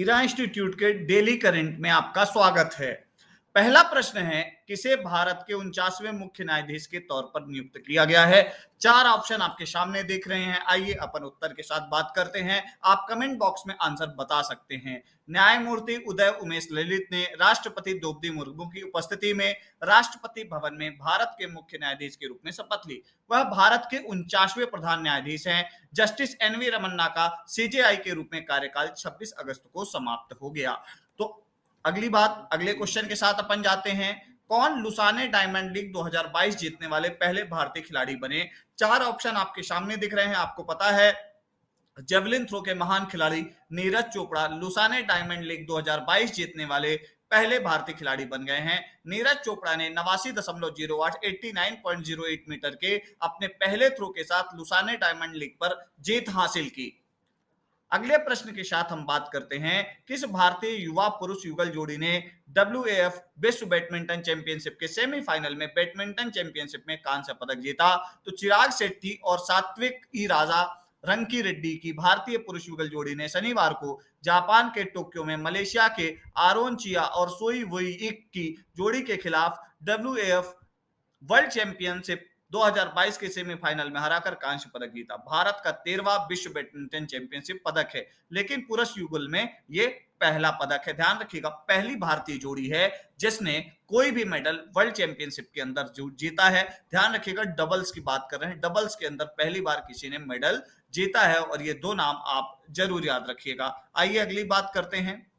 इरा institute के daily current में आपका स्वागत है। पहला प्रश्न है, किसे भारत के 49वें मुख्य न्यायाधीश के तौर पर नियुक्त किया गया है? 4 ऑप्शन आपके सामने देख रहे हैं। आइए अपन उत्तर के साथ बात करते हैं। आप कमेंट बॉक्स में आंसर बता सकते हैं। न्यायमूर्ति उदय उमेश ललित ने राष्ट्रपति द्रौपदी मुर्मू की उपस्थिति में राष्ट्रपति भवन में भारत के मुख्य न्यायाधीश के रूप में शपथ ली। वह भारत के 49वें प्रधान न्यायाधीश हैं। जस्टिस एनवी रमन्ना का सीजेआई के रूप में कार्यकाल 26 अगस्त को समाप्त हो गया। तो अगली बात, अगले क्वेश्चन के साथ अपन जाते हैं। कौन लुसाने डायमंड लीग 2022 जीतने वाले पहले भारतीय खिलाड़ी बने? 4 ऑप्शन आपके सामने दिख रहे हैं। आपको पता है, जेवलिन थ्रो के महान खिलाड़ी Neeraj Chopra Lausanne diamond league 2022 जीतने वाले पहले भारतीय खिलाड़ी बन गए हैं। नीरज चोपड़ा ने 89.08 मीटर के अपने पहले थ्रो के साथ लुसाने डायमंड लीग पर जीत हासिल की। अगले प्रश्न के साथ हम बात करते हैं, किस भारतीय युवा पुरुष युगल जोड़ी ने WAF विश्व बैडमिंटन चैंपियनशिप के सेमीफाइनल में बैडमिंटन चैंपियनशिप में कांस्य पदक जीता? तो चिराग शेट्टी और सात्विक ई राजा रंकी रेड्डी की भारतीय पुरुष युगल जोड़ी ने शनिवार को जापान के टोक्यो में मलेशिया के आरोन चिया और सोई वुई इक की जोड़ी के खिलाफ WAF वर्ल्ड चैंपियनशिप 2022 के सेमीफाइनल में हराकर कांस्य पदक जीता। भारत का 13वां विश्व बैडमिंटन चैंपियनशिप पदक है, लेकिन पुरुष युगल में ये पहला पदक है। ध्यान रखिएगा, पहली भारतीय जोड़ी है जिसने कोई भी मेडल वर्ल्ड चैंपियनशिप के अंदर जीता है। ध्यान रखिएगा, डबल्स की बात कर रहे हैं। डबल्स के अंदर पहली बार किसी ने मेडल जीता है और ये 2 नाम आप जरूर याद रखिएगा। आइए अगली बात करते हैं।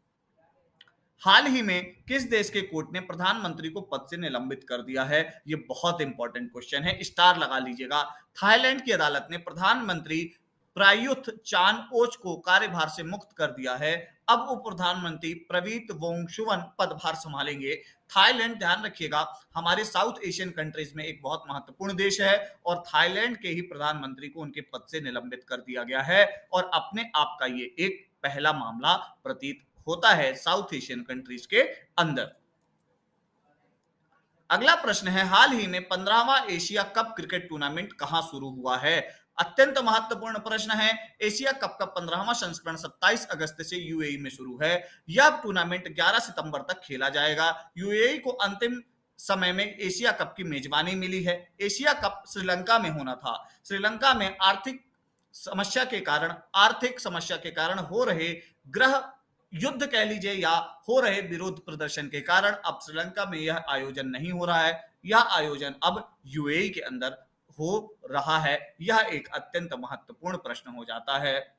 हाल ही में किस देश के कोर्ट ने प्रधानमंत्री को पद से निलंबित कर दिया है? ये बहुत इंपॉर्टेंट क्वेश्चन है, स्टार लगा लीजिएगा। थाईलैंड की अदालत ने प्रधानमंत्री प्रायुथ चान ओच को कार्यभार से मुक्त कर दिया है। अब उप प्रधानमंत्री प्रवीत वोंगसुवन पदभार संभालेंगे। थाईलैंड, ध्यान रखिएगा, हमारे साउथ एशियन कंट्रीज में एक बहुत महत्वपूर्ण देश है और थाईलैंड के ही प्रधानमंत्री को उनके पद से निलंबित कर दिया गया है और अपने आप का ये एक पहला मामला प्रतीत होता है साउथ एशियन कंट्रीज के अंदर। अगला प्रश्न है, हाल ही में 15वां एशिया कप क्रिकेट टूर्नामेंट कहां शुरू हुआ है? अत्यंत महत्वपूर्ण प्रश्न है। एशिया कप का 15वां संस्करण 27 अगस्त से यूएई में शुरू है। यह टूर्नामेंट 11 सितंबर तक खेला जाएगा। यूएई को अंतिम समय में एशिया कप की मेजबानी मिली है। एशिया कप श्रीलंका में होना था। श्रीलंका में आर्थिक समस्या के कारण हो रहे गृह युद्ध कह लीजिए या हो रहे विरोध प्रदर्शन के कारण अब श्रीलंका में यह आयोजन नहीं हो रहा है। यह आयोजन अब यूएई के अंदर हो रहा है। यह एक अत्यंत महत्वपूर्ण प्रश्न हो जाता है।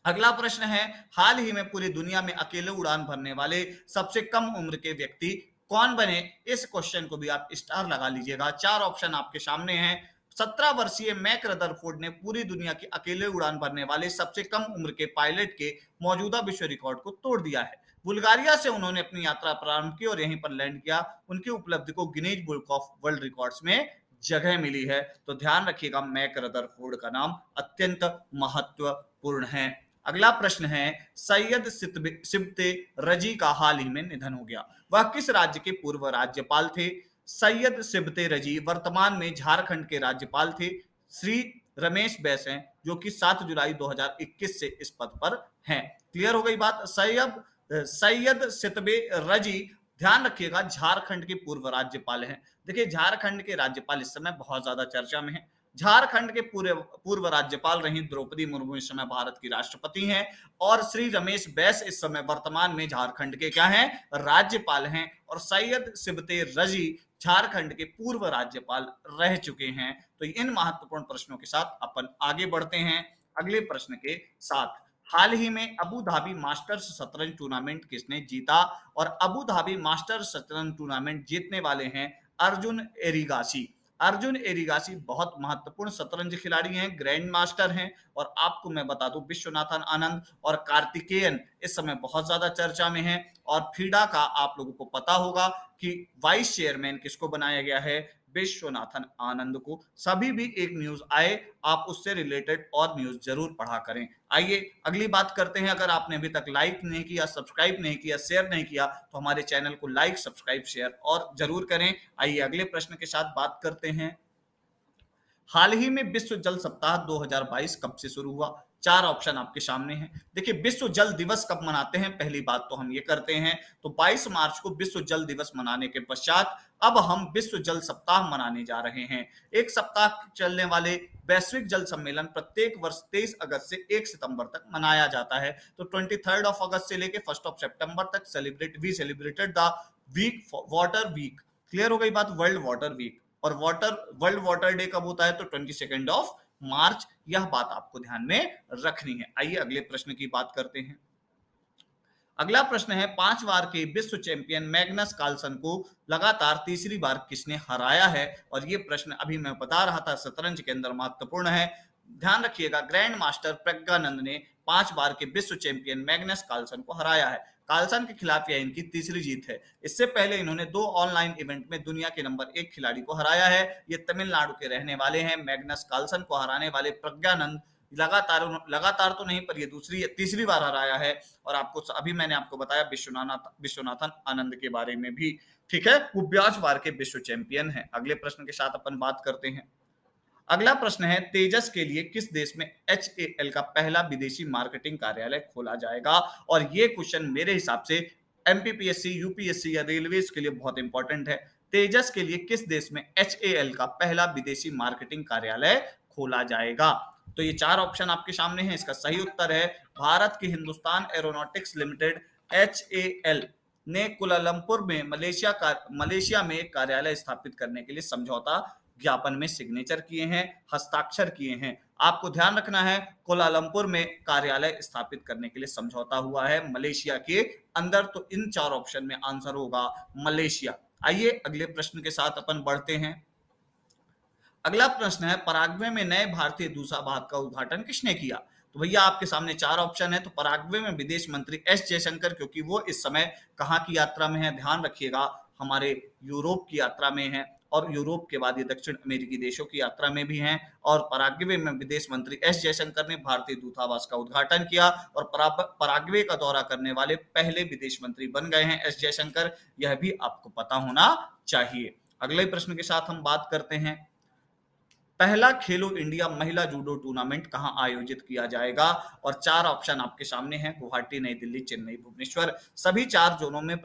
अगला प्रश्न है, हाल ही में पूरी दुनिया में अकेले उड़ान भरने वाले सबसे कम उम्र के व्यक्ति कौन बने? इस क्वेश्चन को भी आप स्टार लगा लीजिएगा। 4 ऑप्शन आपके सामने हैं। 17 वर्षीय मैक रदरफोर्ड ने पूरी दुनिया की अकेले उड़ान भरने वाले सबसे कम उम्र के पायलट के मौजूदा विश्व रिकॉर्ड को तोड़ दिया है। बुल्गारिया से उन्होंने अपनी यात्रा प्रारंभ की और यहीं पर लैंड किया। उनकी उपलब्धि को Guinness book of world records में जगह मिली है। तो ध्यान रखिएगा, मैक रदरफोर्ड का नाम अत्यंत महत्वपूर्ण है। अगला प्रश्न है, सैयद सिब्ते रजी का हाल ही में निधन हो गया। वह किस राज्य के पूर्व राज्यपाल थे? सैयद सिब्ते रजी वर्तमान में झारखंड के राज्यपाल थे। श्री रमेश बैस हैं जो कि 7 जुलाई 2021 से इस पद पर हैं। क्लियर हो गई बात। सैयद सिब्ते रजी, ध्यान रखिएगा, झारखंड के पूर्व राज्यपाल हैं। देखिए, झारखंड के राज्यपाल इस समय बहुत ज्यादा चर्चा में हैं। झारखंड के पूर्व राज्यपाल रही द्रौपदी मुर्मू इस समय भारत की राष्ट्रपति हैं और श्री रमेश बैस इस समय वर्तमान में झारखंड के क्या हैं? राज्यपाल हैं। और सैयद सिब्ते रजी झारखंड के पूर्व राज्यपाल रह चुके हैं। तो इन महत्वपूर्ण प्रश्नों के साथ अपन आगे बढ़ते हैं अगले प्रश्न के साथ। हाल ही में अबू धाबी मास्टर्स शतरंज टूर्नामेंट किसने जीता? और अबू धाबी मास्टर्स शतरंज टूर्नामेंट जीतने वाले हैं अर्जुन एरिगासी। अर्जुन एरिगासी बहुत महत्वपूर्ण शतरंज खिलाड़ी हैं, ग्रैंड मास्टर हैं। और आपको मैं बता दूं, विश्वनाथन आनंद और कार्तिकेयन इस समय बहुत ज्यादा चर्चा में हैं। और फीडा का आप लोगों को पता होगा कि वाइस चेयरमैन किसको बनाया गया है? विश्वनाथन आनंद को। सभी भी एक न्यूज आए, आप उससे रिलेटेड और न्यूज जरूर पढ़ा करें। आइए अगली बात करते हैं। अगर आपने अभी तक लाइक नहीं किया, सब्सक्राइब नहीं किया, शेयर नहीं किया तो हमारे चैनल को लाइक, सब्सक्राइब, शेयर और जरूर करें। आइए अगले प्रश्न के साथ बात करते हैं। हाल ही में विश्व जल सप्ताह 2022 कब से शुरू हुआ? चार ऑप्शन आपके सामने हैं। देखिए, विश्व जल दिवस कब मनाते हैं, पहली बात तो हम ये करते हैं, तो 22 मार्च को विश्व जल दिवस मनाने के पश्चात अब हम विश्व जल सप्ताह मनाने जा रहे हैं। एक सप्ताह चलने वाले वैश्विक जल सम्मेलन प्रत्येक वर्ष 23 अगस्त से 1 सितंबर तक मनाया जाता है। तो 23 अगस्त से लेके 1 सितंबर तक celebrated the week water week. Clear हो गई बात, वर्ल्ड वाटर वीक। और वर्ल्ड वाटर डे कब होता है, तो 22 मार्च। यह बात आपको ध्यान में रखनी है। आइए अगले प्रश्न की बात करते हैं। अगला प्रश्न है, 5 बार के विश्व चैंपियन मैग्नस कार्लसन को लगातार तीसरी बार किसने हराया है। और ये प्रश्न अभी मैं बता रहा था शतरंज के अंदर महत्वपूर्ण है। ध्यान रखिएगा, ग्रैंड मास्टर प्रज्ञानंद ने 5 बार के विश्व चैंपियन मैग्नस कार्लसन को हराया है। कार्लसन के खिलाफ यह इनकी तीसरी जीत है। इससे पहले इन्होंने 2 ऑनलाइन इवेंट में दुनिया के नंबर 1 खिलाड़ी को हराया है। ये तमिलनाडु के रहने वाले हैं। मैग्नस कार्लसन को हराने वाले प्रज्ञानंद लगातार तो नहीं, पर ये तीसरी बार हराया है। और आपको अभी मैंने आपको बताया विश्वनाथन आनंद के बारे में भी, ठीक है, वो 22 बार के विश्व चैंपियन है। अगले प्रश्न के साथ अपन बात करते हैं। अगला प्रश्न है, तेजस के लिए किस देश में HAL का पहला विदेशी मार्केटिंग कार्यालय खोला जाएगा। और ये क्वेश्चन मेरे हिसाब से MPPSC, UPSC या रेलवेज के लिए बहुत इंपॉर्टेंट है। तेजस के लिए किस देश में HAL का पहला विदेशी मार्केटिंग कार्यालय खोला जाएगा। तो ये 4 ऑप्शन आपके सामने हैं। इसका सही उत्तर है भारत की हिंदुस्तान एरोनॉटिक्स लिमिटेड HAL ने कुलालंपुर में मलेशिया में एक कार्यालय स्थापित करने के लिए समझौता ज्ञापन में सिग्नेचर किए हैं, हस्ताक्षर किए हैं। आपको ध्यान रखना है, कुलालंपुर में कार्यालय स्थापित करने के लिए समझौता हुआ है मलेशिया के अंदर। तो इन 4 ऑप्शन में आंसर होगा मलेशिया। आइए अगले प्रश्न के साथ अपन बढ़ते हैं। अगला प्रश्न है, पराग्वे में नए भारतीय दूतावास का उद्घाटन किसने किया। तो भैया आपके सामने 4 ऑप्शन है। तो पराग्वे में विदेश मंत्री एस जयशंकर, क्योंकि वो इस समय कहाँ की यात्रा में है, ध्यान रखिएगा, हमारे यूरोप की यात्रा में है। और यूरोप के बाद ये दक्षिण अमेरिकी देशों की यात्रा में भी हैं। और पराग्वे में विदेश मंत्री एस जयशंकर ने भारतीय दूतावास का उद्घाटन किया और पराग्वे का दौरा करने वाले पहले विदेश मंत्री बन गए हैं एस जयशंकर। यह भी आपको पता होना चाहिए। अगले प्रश्न के साथ हम बात करते हैं। पहला खेलो इंडिया महिला जूडो टूर्नामेंट कहां आयोजित किया जाएगा। और 4 ऑप्शन आपके सामने हैं, गुवाहाटी, नई दिल्ली, चेन्नई, भुवनेश्वर। सभी 4 जोनों में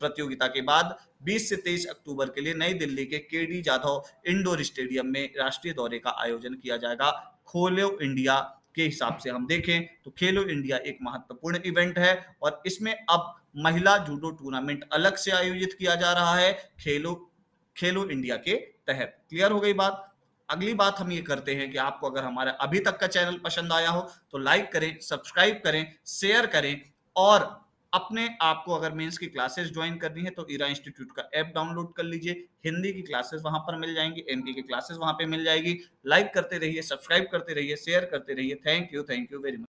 प्रतियोगिता के बाद 20 से 23 अक्टूबर के लिए नई दिल्ली के केडी जाधव इंडोर स्टेडियम में राष्ट्रीय दौरे का आयोजन किया जाएगा। खेलो इंडिया के हिसाब से हम देखें तो खेलो इंडिया एक महत्वपूर्ण इवेंट है और इसमें अब महिला जूडो टूर्नामेंट अलग से आयोजित किया जा रहा है खेलो इंडिया के तहत। क्लियर हो गई बात। अगली बात हम ये करते हैं कि आपको अगर हमारा अभी तक का चैनल पसंद आया हो तो लाइक करें, सब्सक्राइब करें, शेयर करें। और अपने आपको अगर मेंस की क्लासेस ज्वाइन करनी है तो ईरा इंस्टीट्यूट का ऐप डाउनलोड कर लीजिए। हिंदी की क्लासेस वहां पर मिल जाएंगी, एमपी की क्लासेस वहां पे मिल जाएगी। लाइक करते रहिए, सब्सक्राइब करते रहिए, शेयर करते रहिए। Thank you very much.